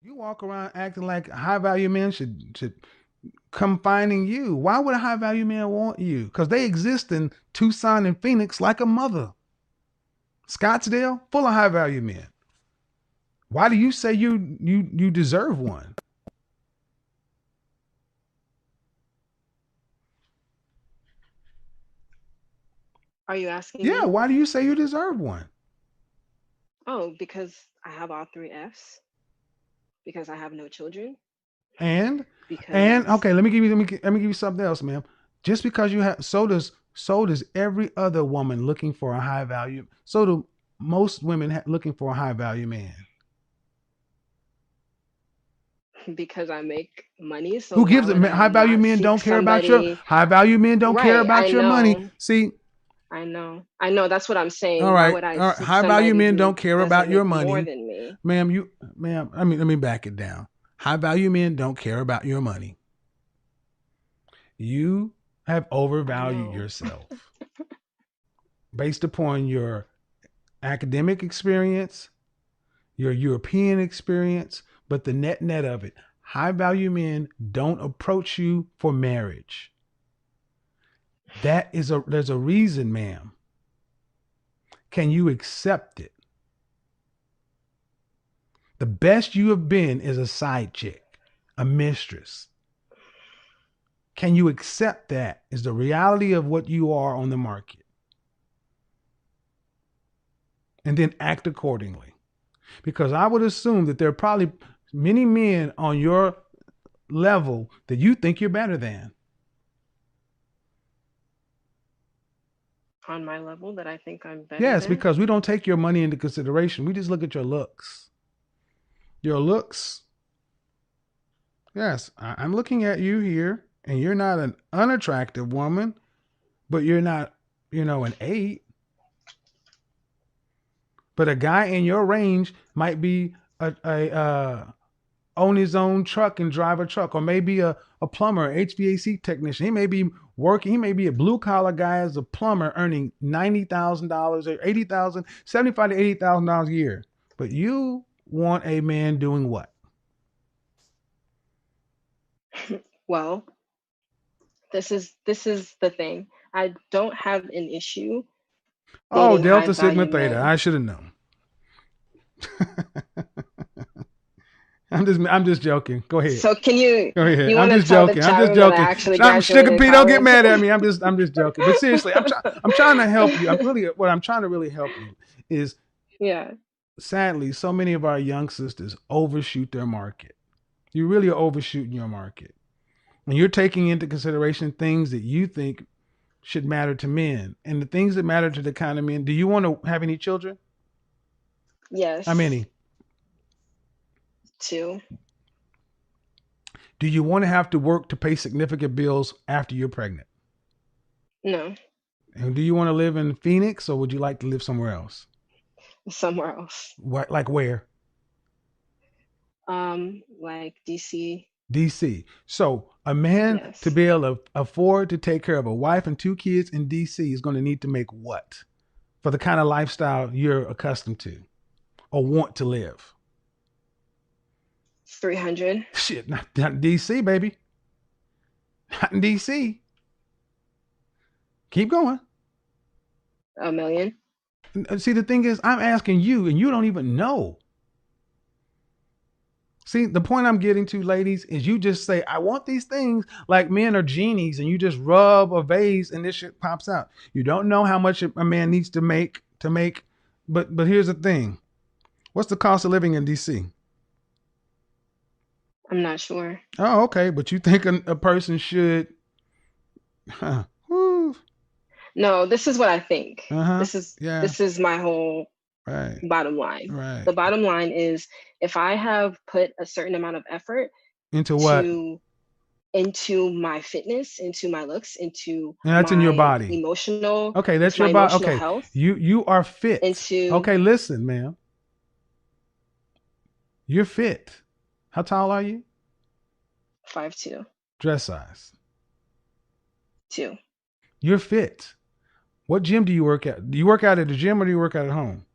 You walk around acting like high value men should come finding you. Why would a high value man want you? Because they exist in Tucson and Phoenix like a mother. Scottsdale, full of high value men. Why do you say you deserve one? Are you asking Yeah, me? why do you say you deserve one? Oh, because I have all three F's, because I have no children, And because okay, let me give you something else, ma'am. Just because you have so does every other woman looking for a high value. So do most women looking for a high value man. because I make money, so Who why gives it? would I High value not men seek don't care about your somebody? high value men don't care Right, I about your money. know. See, I know, that's what I'm all saying. Why right, would I all right. seek High value somebody men who don't care doesn't about your make more money, than me? ma'am. Ma'am. I mean, let me back it down. High value men don't care about your money. You have I overvalued know. yourself based upon your academic experience, your European experience, but the net of it, high value men don't approach you for marriage. There's a reason, ma'am. Can you accept it? The best you have been is a side chick, a mistress. Can you accept that is the reality of what you are on the market and then act accordingly? Because I would assume that there are probably many men on your level that you think you're better than. On my level that I think I'm better Yes, than. because we don't take your money into consideration. We just look at your looks. Your looks. Yes, I'm looking at you here, and you're not an unattractive woman, but you're not, an eight. But a guy in your range might be a own his own truck and drive a truck, or maybe a plumber, HVAC technician. He may be working, he may be a blue collar guy as a plumber earning $90,000 or 80,000, 75 to $80,000 a year. But you want a man doing what? Well, this is the thing. I don't have an issue Oh, dating high Delta Sigma value Theta. men. I should have known. I'm just joking. Go ahead. So can Go ahead. you I'm want to just tell the joking. I'm chat just room that I joking. actually Sugar graduated P, don't get college? mad at me. I'm just joking. But seriously, I'm trying to help you. I'm trying to really help you is Yeah. sadly so many of our young sisters overshoot their market. You really are overshooting your market. And you're taking into consideration things that you think should matter to men. And the things that matter to the kind of men, do you want to have any children? How Yes. many? Two. Do you want to have to work to pay significant bills after you're pregnant? No. And do you want to live in Phoenix or would you like to live somewhere else? Somewhere else. What, like where? Like DC. DC. So a man to Yes. be able to afford to take care of a wife and two kids in DC is going to need to make what for the kind of lifestyle you're accustomed to or want to live? 300. Shit, not in DC, baby. Not in DC. Keep going. A million. See, the thing is, I'm asking you, and you don't even know. See, the point I'm getting to, ladies, is you just say, I want these things like men are genies, and you just rub a vase and this shit pops out. You don't know how much a man needs to make. But here's the thing. What's the cost of living in DC? I'm not sure. Oh, okay. But you think a person should whew, No, this is what I think. uh-huh. This is Yeah. this is my whole Right. bottom line. Right. The bottom line is if I have put a certain amount of effort Into what? to into my fitness, into my looks, And that's in your body. Okay, that's into your my body. emotional Okay. health, You are fit. into Okay, listen, ma'am. You're fit. How tall are you? 5'2", Dress size. 2. You're fit. What gym do you work at? Do you work out at the gym or do you work out at home?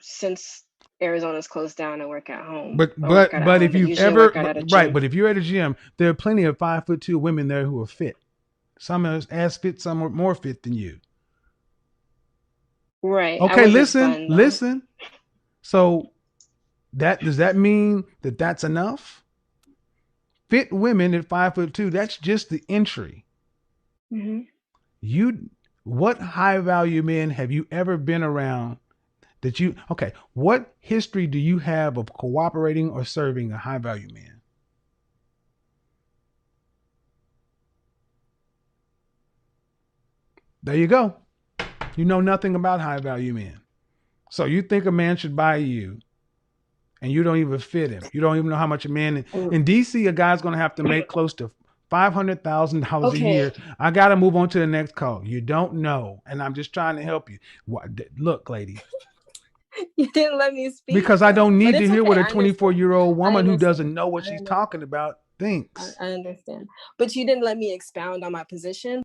Since Arizona's closed down. I work at home But or work but out at but home, if but you've usually I ever work out at a right, gym. but if you're at a gym, there are plenty of 5'2" women there who are fit. Some are as fit, some are more fit than you. Right. I Okay, wasn't listen, stunned though. listen. So that does that mean that that's enough? Fit women at 5'2", that's just the entry. Hmm. You, what high value men have you ever been around that you? Okay, what history do you have of cooperating or serving a high value man? There you go. You know nothing about high value men. So you think a man should buy you, and you don't even fit him. You don't even know how much a man in DC, a guy's going to have to make close to $500,000 a Okay. year. I got to move on to the next call. You don't know, and I'm just trying to help you. Look, lady, You didn't let me speak because I though. don't But need to it's hear okay. what a I understand. 24-year-old I woman who understand. doesn't know what I she's understand. talking about thinks. I understand. But you didn't let me expound on my position.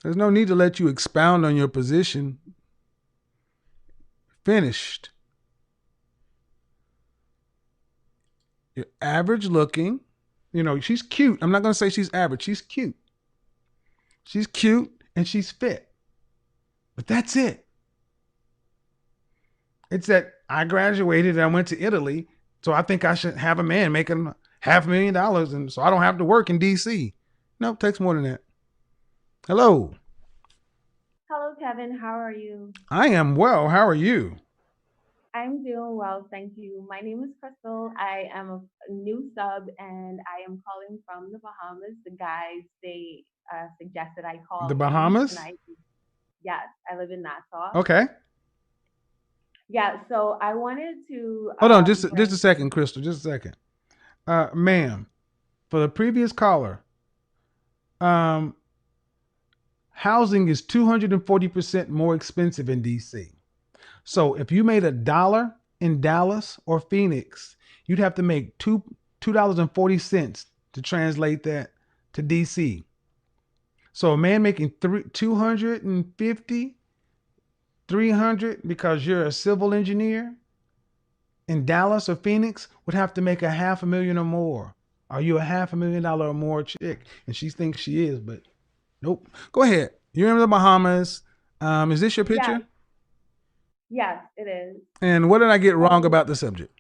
There's no need to let you expound on your position. Finished. You're average looking. You know, she's cute. I'm not going to say she's average. She's cute. She's cute and she's fit. But that's it. It's that I graduated and I went to Italy, so I think I should have a man making $500,000, and so I don't have to work in DC. No, it takes more than that. Hello, Hello, Kevin. How are you? I am well. How are you? I'm doing well, thank you. My name is Crystal. I am a new sub and I am calling from the Bahamas. The guys, they suggested I The call in and Bahamas? yes, I live in Nassau. Okay. Yeah, so I wanted to Hold on, just a bring, second, Crystal. Just a second. Ma'am, for the previous caller, um, housing is 240% more expensive in DC. So if you made $1 in Dallas or Phoenix, you'd have to make $2.40 to translate that to DC. So a man making 250, 300 because you're a civil engineer in Dallas or Phoenix would have to make a half a million or more. Are you a $500,000 or more chick? And she thinks she is, but nope. Go ahead. You're in the Bahamas. Is this your yes, picture? yes, it is. And what did I get wrong So about the subject?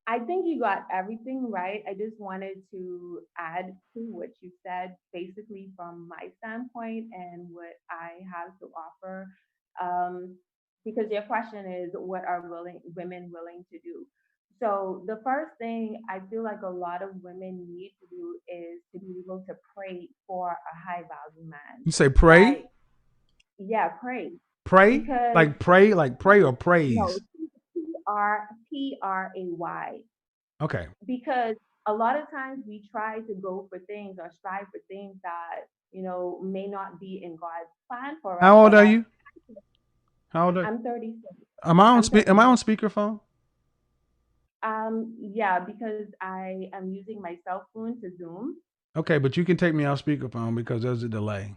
I think you got everything right. I just wanted to add to what you said, basically from my standpoint and what I have to offer. Um, because your question is, what are women willing to do? So the first thing I feel like a lot of women need to do is to be able to pray for a high value man. You say pray, Like, yeah, pray pray, because like pray or no, praise. Pray Okay. because a lot of times we try to go for things or strive for things that may not be in God's plan for us. How old But are at you? How old are you? I'm 36. Am I'm Am I on 36. speakerphone? Yeah, because I am using my cell phone to Zoom. Okay, but you can take me off speakerphone because there's a delay.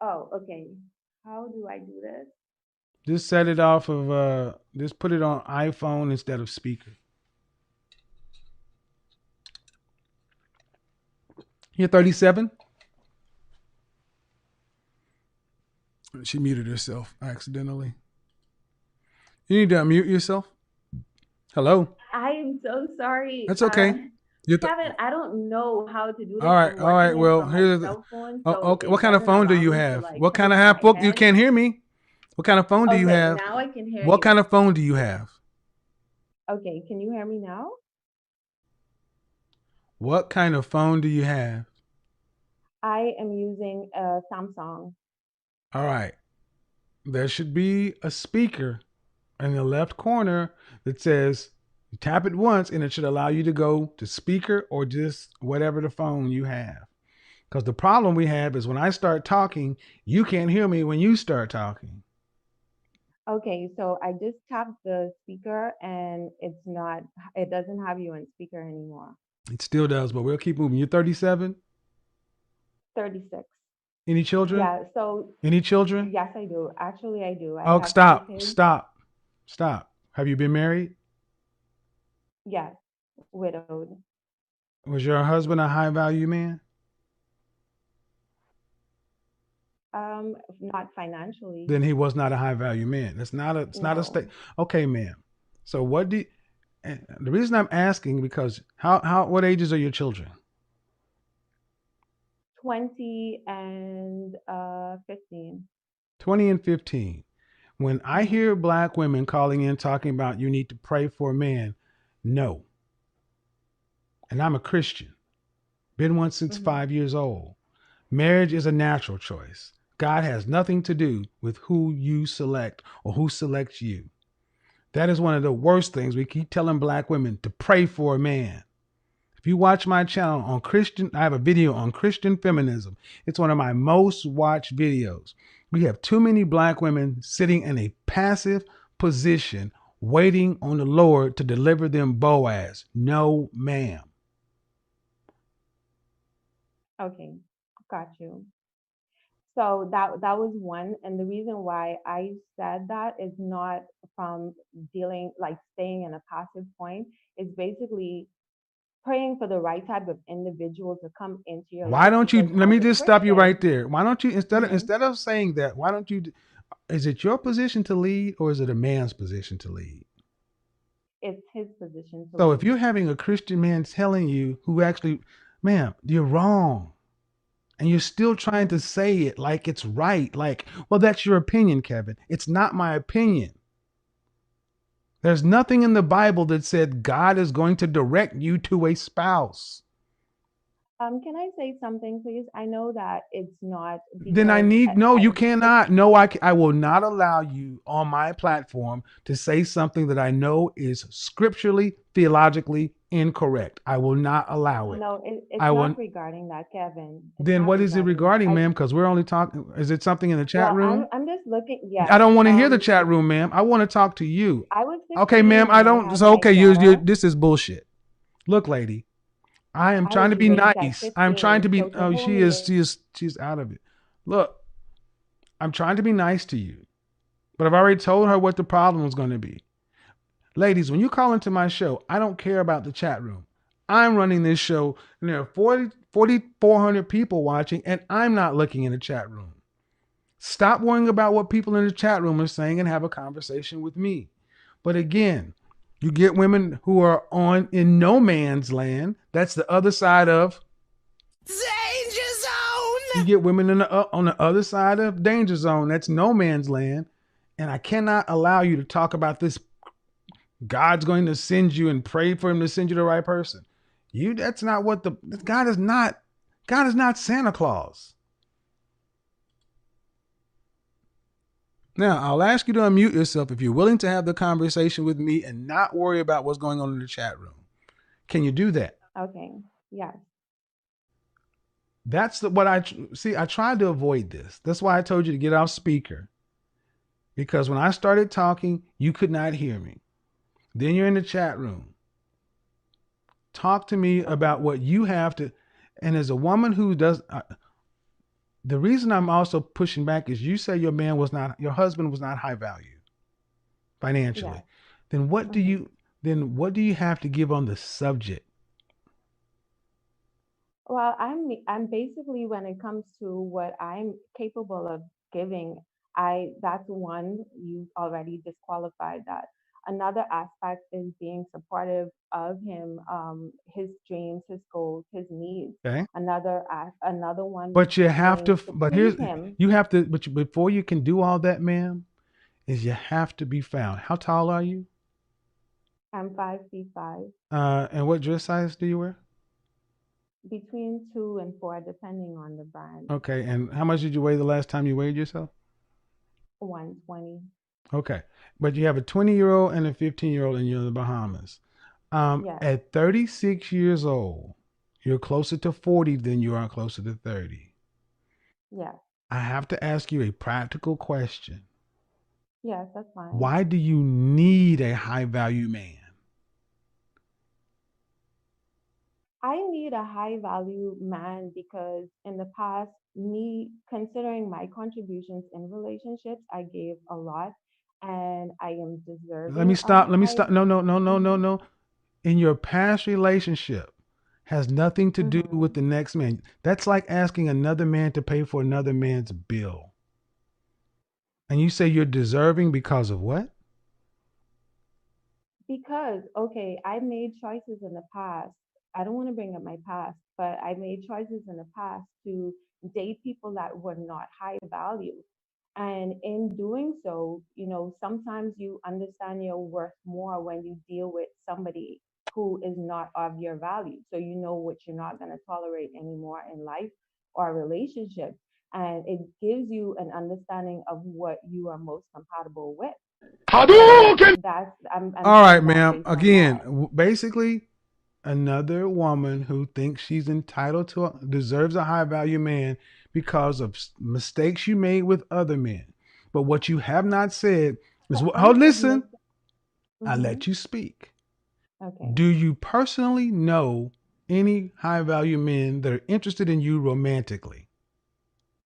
Oh, okay. How do I do this? Just set it off of just put it on iPhone instead of speaker. You're 37? She muted herself accidentally. You need to unmute yourself. Hello. I am so sorry. That's okay. Kevin, I don't know how to do All this. right. I'm All right. working it Well, from my here's cell phone, oh, so okay. What it kind of doesn't phone do allow you me to have? like What kind place of my have? You head. can't hear me. What kind of phone do you Okay, have? now I can hear What kind you. of phone do you have? Okay, can you hear me now? What kind of phone do you have? I am using a Samsung. All right. There should be a speaker in the left corner that says you tap it once and it should allow you to go to speaker or just whatever the phone you have. Because the problem we have is when I start talking, you can't hear me when you start talking. Okay, so I just tapped the speaker and it doesn't have you on speaker anymore. It still does, but we'll keep moving. You're 37. 36. Any children? Yeah, so Any children? yes, I do. Actually, I do. I Oh, have two stop, kids. stop, stop. Have you been married? Yes, widowed. Was your husband a high value man? Not financially. Then he was not a high value man. It's not a state. No. Okay, ma'am. So what do you, the reason I'm asking because what ages are your children? 20 and 15. 20 and 15. When I Mm-hmm. hear black women calling in talking about you need to pray for a man, no. And I'm a Christian. Been one since Mm-hmm. 5 years old. Marriage is a natural choice. God has nothing to do with who you select or who selects you. That is one of the worst things. We keep telling black women to pray for a man. If you watch my channel on Christian, I have a video on Christian feminism. It's one of my most watched videos. We have too many black women sitting in a passive position waiting on the Lord to deliver them Boaz. No, ma'am. Okay, got you. So that was one, and the reason why I said that is not from dealing like staying in a passive point. It's basically praying for the right type of individual to come into your Why life don't you because let as me a just stop you right Christian, there? Why don't you mhm, instead of saying that, why don't you is it your position to lead or is it a man's position to lead? it's his position to So if lead. you're having a Christian man telling you who actually, ma'am, you're wrong. And you're still trying to say it like it's right. Like, well, that's your opinion, Kevin. It's not my opinion. There's nothing in the Bible that said God is going to direct you to a spouse. Can I say something, please? I know that it's not Then I because need, no, you it's cannot. No, I will not allow you on my platform to say something that I know is scripturally, theologically incorrect. I will not allow it. no, I it's will. not regarding that, Kevin. It's Then not what is it regarding that. regarding, I ma'am? Because we're only talking. Is it something in the chat well, room? I'm just looking. I Yes. don't want to hear the chat room, ma'am. I want to talk to you. I was Okay, 16 ma'am. I when I don't. had So my okay, you. daughter. This is bullshit. Look, lady, I am I was trying to be raped at nice. I'm trying 15. to be. So to Oh, hold me in, she's out of it. Look, I'm trying to be nice to you, but I've already told her what the problem is going to be. Ladies, when you call into my show, I don't care about the chat room. I'm running this show, and there are 4,400 people watching, and I'm not looking in the chat room. Stop worrying about what people in the chat room are saying and have a conversation with me. But again, you get women who are on in no man's land. That's the other side of danger zone. You get women on the other side of danger zone. That's no man's land. And I cannot allow you to talk about this. God's going to send you and pray for him to send you the right person. That's not what the God is not Santa Claus. Now, I'll ask you to unmute yourself if you're willing to have the conversation with me and not worry about what's going on in the chat room. Can you do that? okay, yes, That's what I see. I tried to avoid this. That's why I told you to get off speaker because when I started talking, you could not hear me. Then you're in the chat room. Talk to me okay, about what you have to. And as a woman who does, the reason I'm also pushing back is you say your husband was not high value financially. yes. Then what do Hmm. you, then what do you have to give on the subject? Well, I'm basically when it comes to what I'm capable of giving, I that's one you already disqualified that. Another aspect is being supportive of him, his dreams, his goals, his needs. Okay. Another one would But you be have being to but please here's, him. you have to, before you can do all that, ma'am, is you have to be found. How tall are you? I'm 5 feet 5, And what dress size do you wear? between 2 and 4, depending on the brand. Okay. And how much did you weigh the last time you weighed yourself? 120. Okay. But you have a 20-year-old and a 15-year-old and you're in the Bahamas. Yes, At 36 years old, you're closer to 40 than you are closer to 30. yes. I have to ask you a practical question. Yes, that's fine. Why do you need a high value man? I need a high value man because in the past, me considering my contributions in relationships, I gave a lot and I am Let me deserving of stop. Let me high. stop. No, no, no, no, no, Mhm. no. In your past relationship has nothing to do with Mhm. the next man. That's like asking another man to pay for another man's bill. And you say you're deserving because of what? Because, okay, I made choices in the past. I don't want to bring up my past, but I made choices in the past to date people that were not high value. And in doing so, sometimes you understand your worth more when you deal with somebody who is not of your value. So you know what you're not going to tolerate anymore in life or relationship. And it gives you an understanding of what you are most compatible with. So Hadouken! I'm All right, saying that ma'am. based on Again, that. basically, another woman who thinks she's entitled to, deserves a high value man because of mistakes you made with other men. But what you have not said is So what, I'm oh, not listen, admitting. I Hmm. let you speak. Okay. Do you personally know any high value men that are interested in you romantically,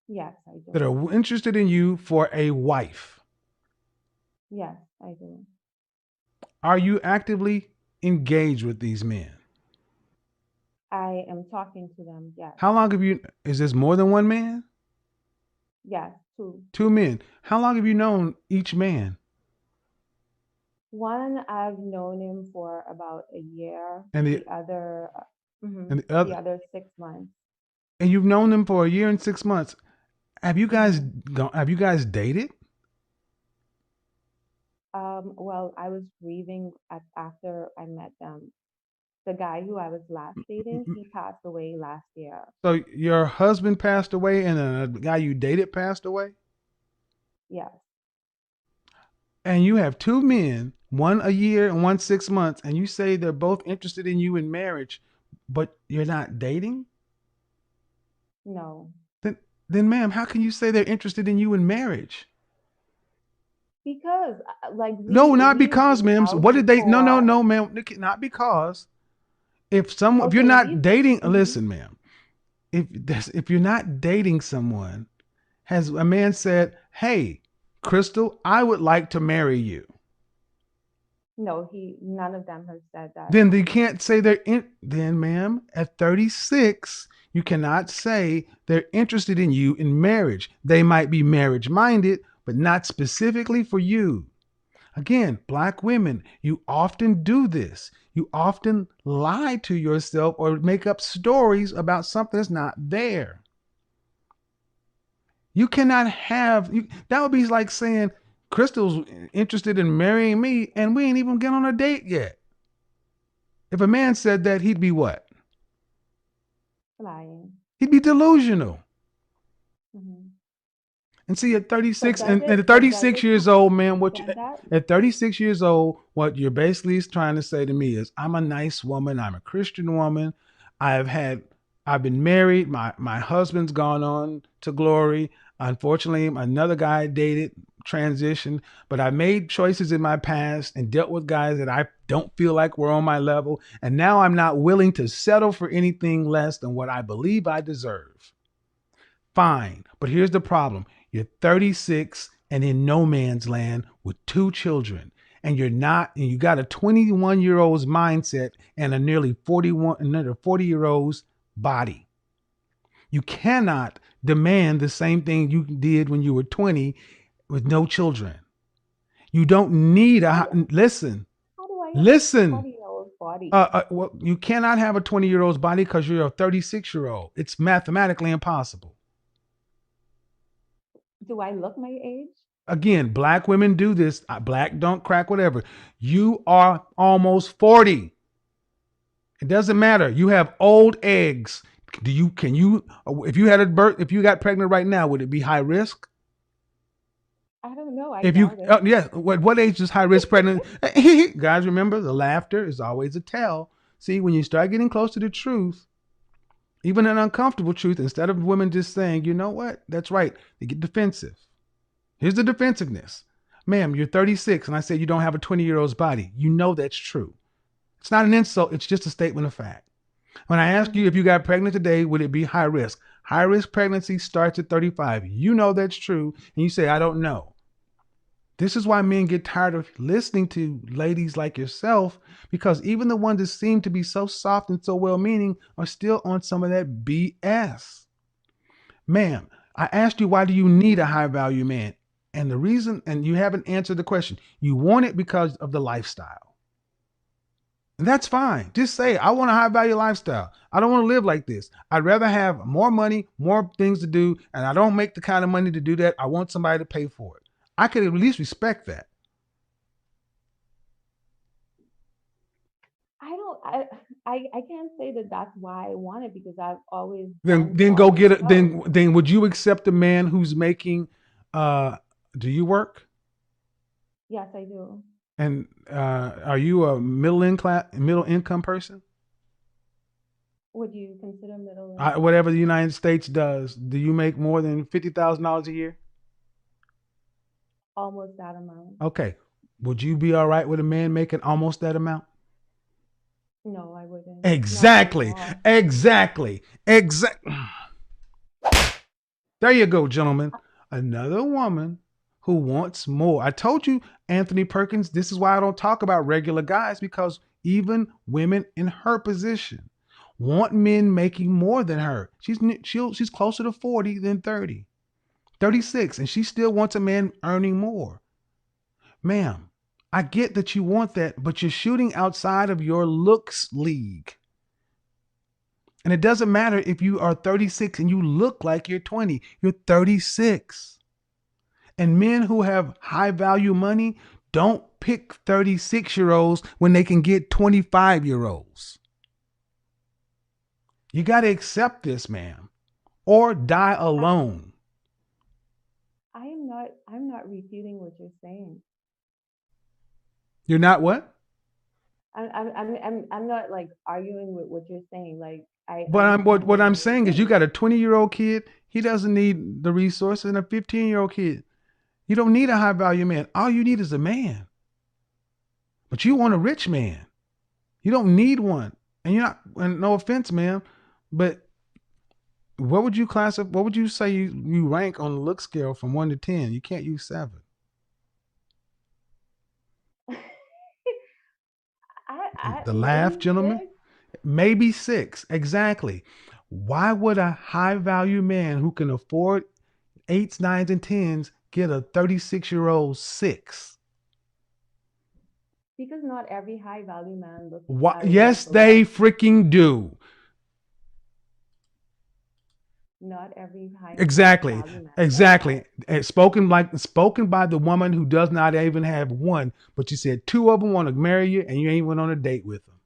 Yes, I that do. are interested in you for a wife? Yes, I do. Are you actively engaged with these men? I am talking to them. Yes. How long have you, is this more than one man? Yes, two. Two men. How long have you known each man? One, I've known him for about a year. And the The other, and the the other, other 6 months. and you've known them for a year and 6 months. Hmm. Have you guys dated? Well, I was grieving after I met them. The guy who I was last dating, he passed away last year. So your husband passed away and a guy you dated passed away? Yes. And you have two men, one a year and one 6 months, and you say they're both interested in you in marriage, but you're not dating? No. Then, then, ma'am, how can you say they're interested in you in marriage? Because like No, not we've because, been ma'am. So out what did they? No, no, for no, ma'am. Not because. If you're okay, not we've dating, mhm. listen, ma'am. If you're not dating someone, has a man said, "Hey, Crystal, I would like to marry you." No, he none of them have said that Then to they me. can't say they're in. Then, ma'am, at 36, you cannot say they're interested in you in marriage. They might be marriage minded, but not specifically for you. Again, black women, you often do this. You often lie to yourself or make up stories about something that's not there. You cannot have you, that would be like saying Crystal's interested in marrying me and we ain't even get on a date yet. If a man said that, he'd be what? Lying. He'd be delusional. Hmm. And see, at But 36 does and it? at But does 36 it years come old, if man, he what you said that? at 36 years old, what you're basically trying to say to me is, I'm a nice woman, I'm a Christian woman. I've had I've been married, my husband's gone on to glory. Unfortunately, another guy I dated transitioned, but I made choices in my past and dealt with guys that I don't feel like were on my level, and now I'm not willing to settle for anything less than what I believe I deserve. Fine. But here's the problem. You're 36 and in no man's land with two children. And you're not, and you got a 21-year-old's mindset and a nearly 41, another 40-year-old's body. You cannot demand the same thing you did when you were 20 with no children. You don't need How listen, how do I have a listen. 40-year-old body? Well, you cannot have a 20-year-old's body because you're a 36-year-old. It's mathematically impossible. Do I look my age? Again, black women do this. Black don't crack, whatever. You are almost 40. It doesn't matter. You have old eggs. Can you, if you had a birth, if you got pregnant right now, would it be high risk? I don't know. I If you, doubt it. yeah, what age is high risk pregnant? Guys, remember the laughter is always a tell. See, when you start getting close to the truth, even an uncomfortable truth, instead of women just saying, you know what, that's right, they get defensive. Here's the defensiveness. Ma'am, you're 36, and I said you don't have a 20-year-old's body. You know that's true. It's not an insult. It's just a statement of fact. When I ask you if Mm-hmm. you got pregnant today, would it be high risk? High risk pregnancy starts at 35. You know that's true. And you say, I don't know. This is why men get tired of listening to ladies like yourself, because even the ones that seem to be so soft and so well meaning are still on some of that BS. Ma'am, I asked you, why do you need a high value man? And the reason, and you haven't answered the question, you want it because of the lifestyle. And that's fine. Just say, I want a high value lifestyle. I don't want to live like this. I'd rather have more money, more things to do, and I don't make the kind of money to do that. I want somebody to pay for it. I could at least respect that. I don't. I can't say that that's why I want it because I've always Then done then all go of get it. those. Then would you accept a man who's making do you work? Yes, I do. And are you a middle income person? Would you consider middle Whatever income? the United States does, do you make more than $50,000 a year? Almost that amount. Okay. Would you be all right with a man making almost that amount? No, I wouldn't. Not Exactly. anymore. Exactly. Exactly. There you go, gentlemen. Another woman who wants more. I told you, Anthony Perkins, this is why I don't talk about regular guys, because even women in her position want men making more than her. She's closer to 40 than 30, 36, and she still wants a man earning more. Ma'am, I get that you want that, but you're shooting outside of your looks league. And it doesn't matter if you are 36 and you look like you're 20, you're 36. And men who have high value money don't pick 36-year-olds when they can get 25-year-olds. You got to accept this, ma'am, or die I, alone. I am not. I'm not refuting what you're saying. You're not what? I'm not like arguing with what you're saying. Like I But what understand I'm what you're saying is, you saying. got a 20-year-old kid, he doesn't need the resources, and a 15-year-old kid. You don't need a high value man. All you need is a man. But you want a rich man. You don't need one. And you're not, and no offense, ma'am, but what would you say you rank on the look scale from 1 to 10? You can't use 7. I The laugh, maybe gentlemen, 6. maybe 6. Exactly. Why would a high value man who can afford 8s, 9s, and 10s get a 36-year-old 6? Because not every high value man looks Why? as Yes, like the they one. freaking do. Not every high Exactly. value man does that. Exactly. And spoken by the woman who does not even have one, but you said 2 of them want to marry you and you ain't went on a date with them.